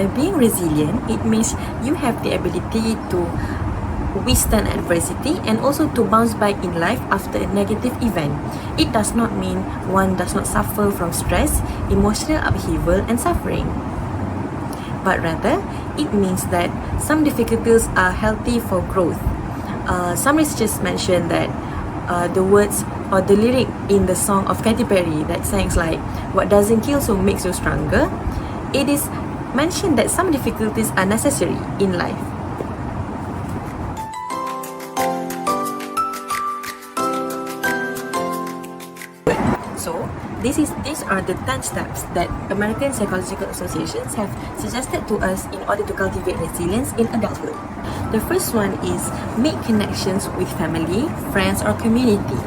By being resilient, it means you have the ability to withstand adversity and also to bounce back in life after a negative event. It does not mean one does not suffer from stress, emotional upheaval, and suffering. But rather, it means that some difficulties are healthy for growth. Some researchers mentioned that the words or the lyric in the song of Katy Perry that sings like, "What doesn't kill so makes you stronger," it is mentioned that some difficulties are necessary in life. So, these are the 10 steps that American Psychological Associations have suggested to us in order to cultivate resilience in adulthood. The first one is make connections with family, friends, or community.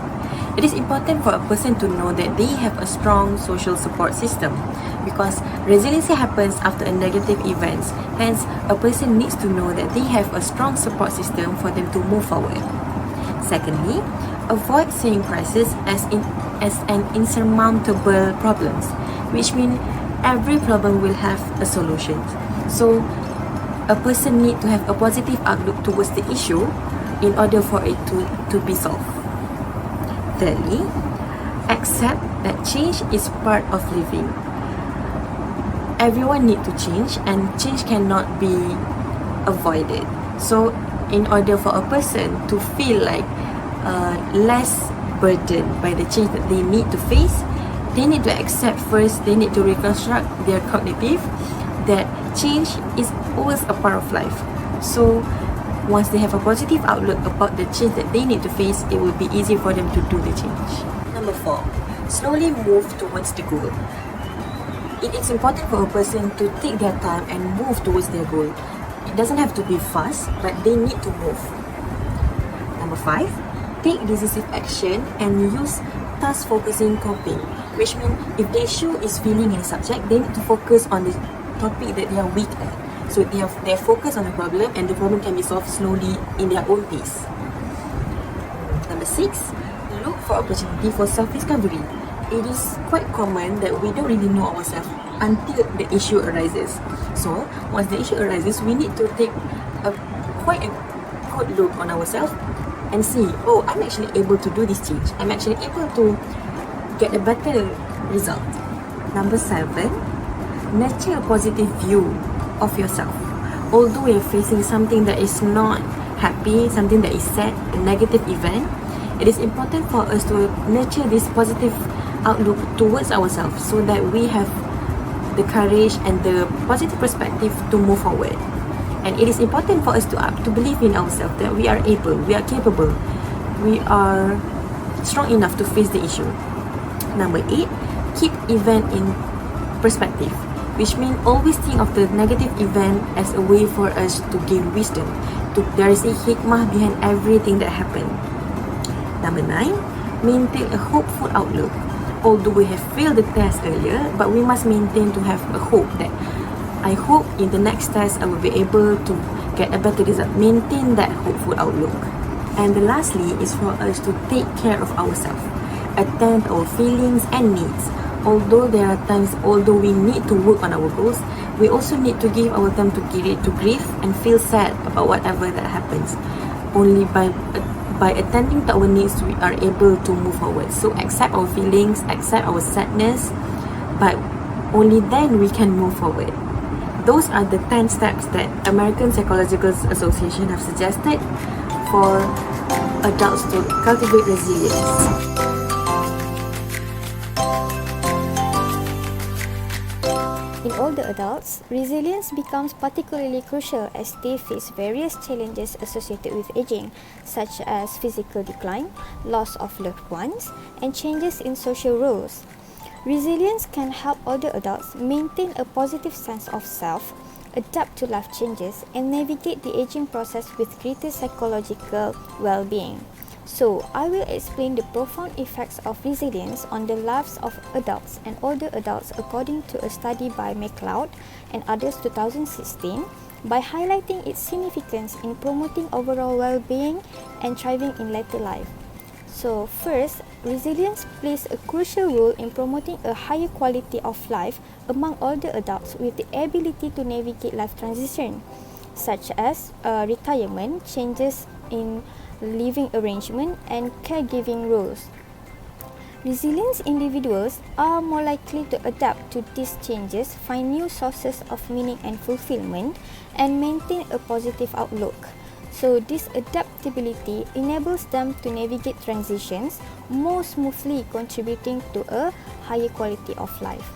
It is important for a person to know that they have a strong social support system because resiliency happens after a negative events. Hence, a person needs to know that they have a strong support system for them to move forward. Secondly, avoid seeing crisis as an insurmountable problems, which means every problem will have a solution. So, a person need to have a positive outlook towards the issue in order for it to be solved. Thirdly, accept that change is part of living. Everyone need to change and change cannot be avoided. So, in order for a person to feel like less burdened by the change that they need to face, they need to accept first, they need to reconstruct their cognitive that change is always a part of life. So once they have a positive outlook about the change that they need to face, it will be easy for them to do the change. Number 4, slowly move towards the goal. It is important for a person to take their time and move towards their goal. It doesn't have to be fast, but they need to move. Number 5, take decisive action and use task-focusing coping, which means if the issue is feeling in a subject, they need to focus on the topic that they are weak at. So they focus on the problem and the problem can be solved slowly in their own pace. Number 6, look for opportunity for self-discovery. It is quite common that we don't really know ourselves until the issue arises. So once the issue arises, we need to take quite a good look on ourselves and see, oh, I'm actually able to do this change. I'm actually able to get a better result. Number 7, nurture a positive view of yourself. Although you're facing something that is not happy, something that is sad, a negative event, it is important for us to nurture this positive outlook towards ourselves so that we have the courage and the positive perspective to move forward. And it is important for us to believe in ourselves that we are able, we are capable, we are strong enough to face the issue. Number 8, keep event in perspective, which means always think of the negative event as a way for us to gain wisdom. There is a hikmah behind everything that happened. Number 9, maintain a hopeful outlook. Although we have failed the test earlier, but we must maintain to have a hope that I hope in the next test I will be able to get a better result. Maintain that hopeful outlook. And lastly is for us to take care of ourselves. Attend our feelings and needs. Although there are times, although we need to work on our goals, we also need to give our time to grieve and feel sad about whatever that happens. Only by attending to our needs, we are able to move forward. So accept our feelings, accept our sadness, but only then we can move forward. Those are the 10 steps that American Psychological Association have suggested for adults to cultivate resilience. In older adults, resilience becomes particularly crucial as they face various challenges associated with aging, such as physical decline, loss of loved ones, and changes in social roles. Resilience can help older adults maintain a positive sense of self, adapt to life changes, and navigate the aging process with greater psychological well-being. So, I will explain the profound effects of resilience on the lives of adults and older adults according to a study by McLeod and others 2016 by highlighting its significance in promoting overall well-being and thriving in later life. So, first, resilience plays a crucial role in promoting a higher quality of life among older adults with the ability to navigate life transition, such as retirement, changes in living arrangement, and caregiving roles. Resilient individuals are more likely to adapt to these changes, find new sources of meaning and fulfillment, and maintain a positive outlook. So, this adaptability enables them to navigate transitions more smoothly, contributing to a higher quality of life.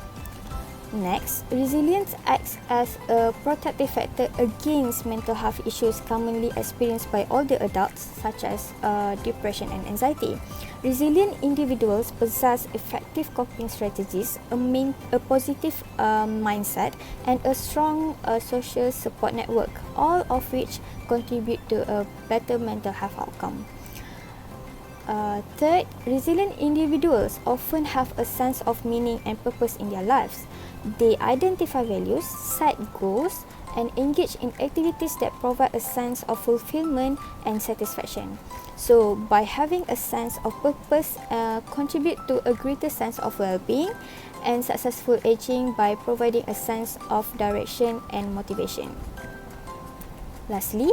Next, resilience acts as a protective factor against mental health issues commonly experienced by older adults, such as depression and anxiety. Resilient individuals possess effective coping strategies, a positive mindset, and a strong social support network, all of which contribute to a better mental health outcome. Third, resilient individuals often have a sense of meaning and purpose in their lives. They identify values, set goals, and engage in activities that provide a sense of fulfillment and satisfaction. So, by having a sense of purpose, contribute to a greater sense of well-being and successful aging by providing a sense of direction and motivation. Lastly,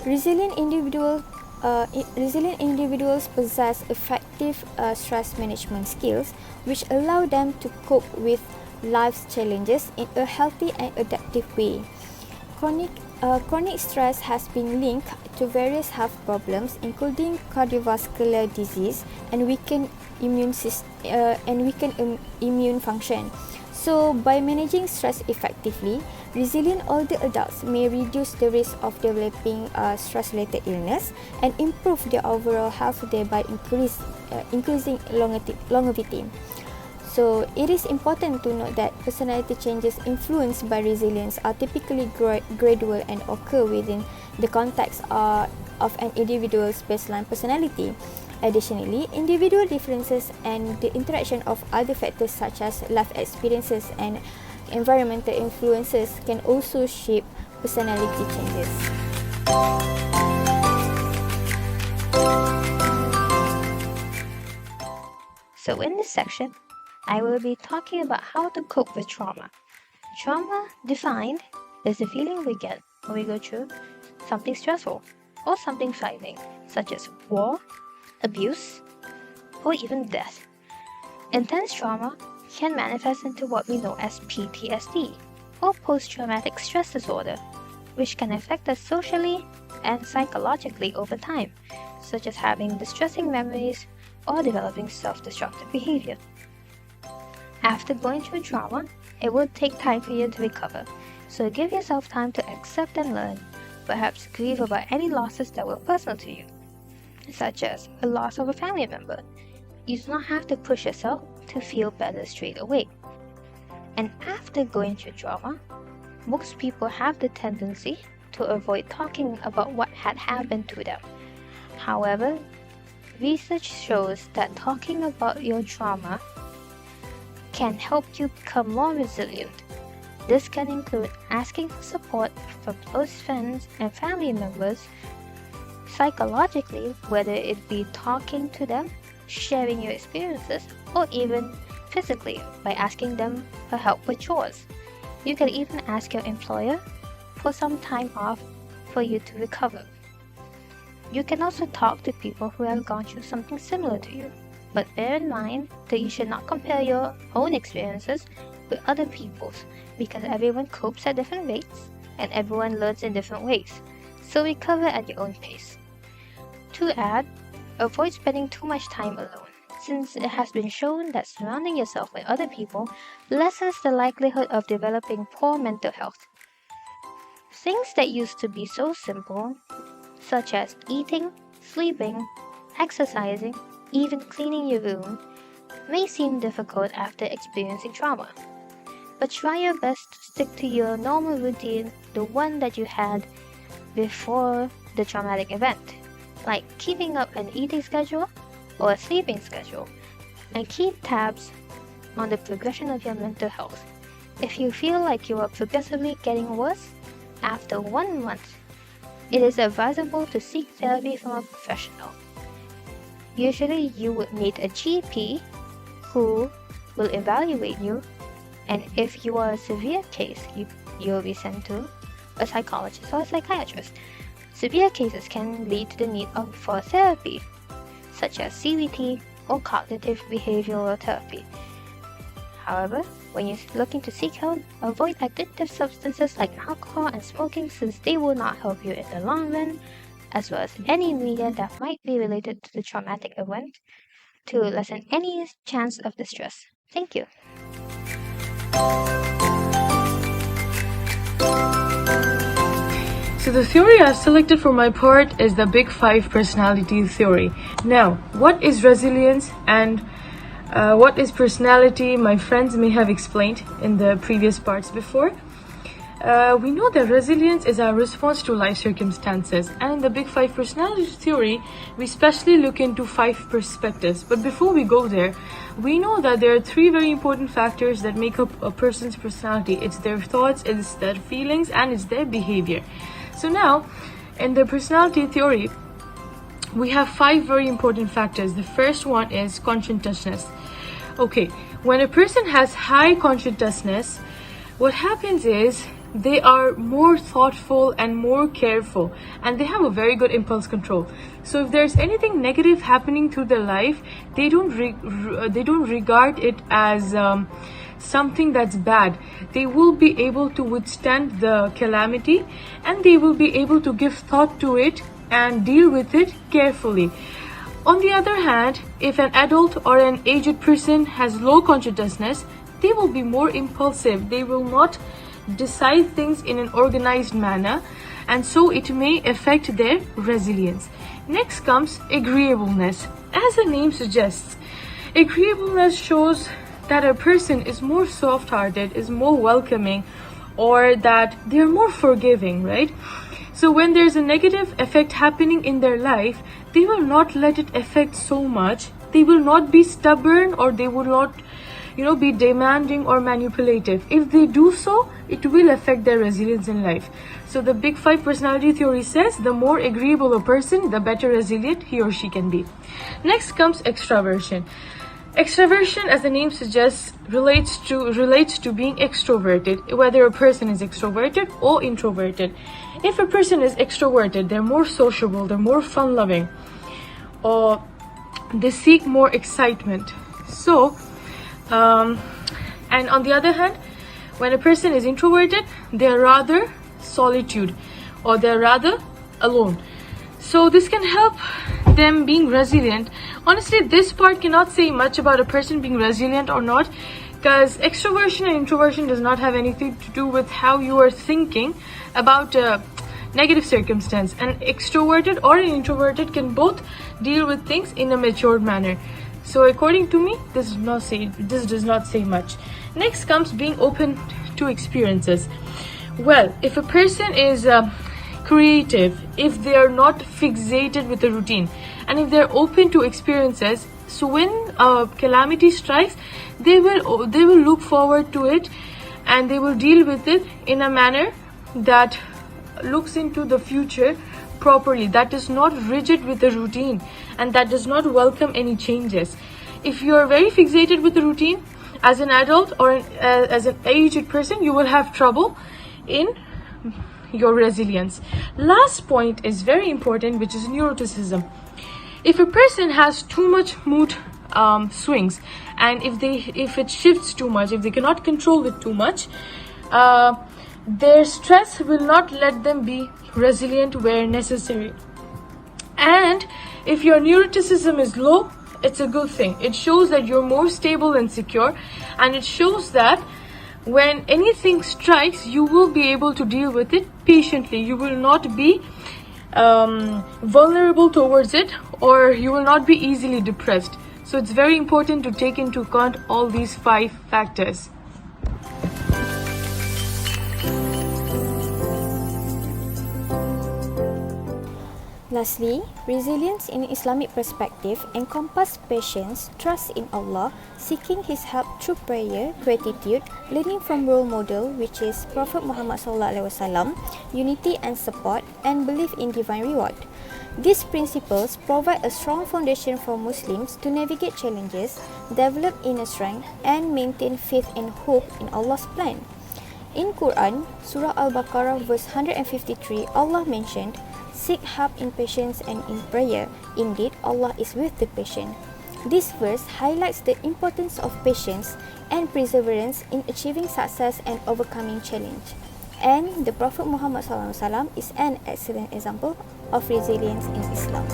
resilient individuals possess effective stress management skills which allow them to cope with life's challenges in a healthy and adaptive way. Chronic stress has been linked to various health problems including cardiovascular disease and weakened immune function. So, by managing stress effectively, resilient older adults may reduce the risk of developing stress-related illness and improve their overall health, thereby increasing longevity. So, it is important to note that personality changes influenced by resilience are typically gradual and occur within the context of an individual's baseline personality. Additionally, individual differences and the interaction of other factors such as life experiences and environmental influences can also shape personality changes. So in this section, I will be talking about how to cope with trauma. Trauma, defined, is the feeling we get when we go through something stressful or something frightening, such as war, abuse, or even death. Intense trauma can manifest into what we know as PTSD, or post-traumatic stress disorder, which can affect us socially and psychologically over time, such as having distressing memories or developing self-destructive behavior. After going through trauma, it will take time for you to recover, so give yourself time to accept and learn, perhaps grieve about any losses that were personal to you, such as a loss of a family member. You do not have to push yourself to feel better straight away. And after going through trauma, most people have the tendency to avoid talking about what had happened to them. However, research shows that talking about your trauma can help you become more resilient. This can include asking for support from close friends and family members psychologically, whether it be talking to them, sharing your experiences, or even physically by asking them for help with chores. You can even ask your employer for some time off for you to recover. You can also talk to people who have gone through something similar to you, but bear in mind that you should not compare your own experiences with other people's, because everyone copes at different rates and everyone learns in different ways, so recover at your own pace. To add, avoid spending too much time alone, since it has been shown that surrounding yourself with other people lessens the likelihood of developing poor mental health. Things that used to be so simple, such as eating, sleeping, exercising, even cleaning your room, may seem difficult after experiencing trauma. But try your best to stick to your normal routine, the one that you had before the traumatic event, like keeping up an eating schedule or a sleeping schedule, and keep tabs on the progression of your mental health. If you feel like you are progressively getting worse after 1 month, it is advisable to seek therapy from a professional. Usually, you would meet a GP who will evaluate you, and if you are a severe case, you'll be sent to a psychologist or a psychiatrist. Severe cases can lead to the need for therapy, such as CBT or cognitive behavioral therapy. However, when you're looking to seek help, avoid addictive substances like alcohol and smoking, since they will not help you in the long run, as well as any media that might be related to the traumatic event, to lessen any chance of distress. Thank you. So the theory I've selected for my part is the Big Five personality theory. Now, what is resilience and what is personality? My friends may have explained in the previous parts before. We know that resilience is our response to life circumstances, and in the Big Five personality theory, we specially look into 5 perspectives. But before we go there, we know that there are 3 very important factors that make up a person's personality. It's their thoughts, it's their feelings, and it's their behavior. So now, in the personality theory, we have 5 very important factors. The first one is conscientiousness. Okay, when a person has high conscientiousness, what happens is they are more thoughtful and more careful, and they have a very good impulse control. So if there's anything negative happening through their life, they don't regard it as something that's bad. They will be able to withstand the calamity, and they will be able to give thought to it and deal with it carefully. On the other hand, if an adult or an aged person has low conscientiousness, they will be more impulsive. They will not decide things in an organized manner, and so it may affect their resilience. Next comes agreeableness. As the name suggests, agreeableness shows that a person is more soft-hearted, is more welcoming, or that they're more forgiving, right? So when there's a negative effect happening in their life, they will not let it affect so much. They will not be stubborn, or they will not, be demanding or manipulative. If they do so, it will affect their resilience in life. So the Big Five personality theory says the more agreeable a person, the better resilient he or she can be. Next comes extraversion. Extraversion, as the name suggests, relates to being extroverted, whether a person is extroverted or introverted. If a person is extroverted, they're more sociable, they're more fun-loving, or they seek more excitement. So, and on the other hand, when a person is introverted, they're rather solitude, or they're rather alone. So this can help them being resilient. Honestly, this part cannot say much about a person being resilient or not, because extroversion and introversion does not have anything to do with how you are thinking about a negative circumstance. An extroverted or an introverted can both deal with things in a matured manner. So according to me, this does not say much. Next comes being open to experiences. Well, if a person is creative, if they are not fixated with the routine, and if they're open to experiences, so when a calamity strikes, they will look forward to it, and they will deal with it in a manner that looks into the future properly, that is not rigid with the routine, and that does not welcome any changes. If you are very fixated with the routine as an adult or as an aged person, you will have trouble in your resilience. Last point is very important, which is neuroticism. If a person has too much mood swings, and if it shifts too much, if they cannot control it too much, their stress will not let them be resilient where necessary. And if your neuroticism is low, it's a good thing. It shows that you're more stable and secure, and it shows that when anything strikes, you will be able to deal with it patiently. You will not be vulnerable towards it, or you will not be easily depressed. So it's very important to take into account all these 5 factors. Lastly, resilience in Islamic perspective encompasses patience, trust in Allah, seeking His help through prayer, gratitude, learning from role model which is Prophet Muhammad SAW, unity and support, and belief in divine reward. These principles provide a strong foundation for Muslims to navigate challenges, develop inner strength, and maintain faith and hope in Allah's plan. In Quran, Surah Al-Baqarah verse 153, Allah mentioned, "Seek help in patience and in prayer. Indeed, Allah is with the patient." This verse highlights the importance of patience and perseverance in achieving success and overcoming challenge. And the Prophet Muhammad SAW is an excellent example of resilience in Islam.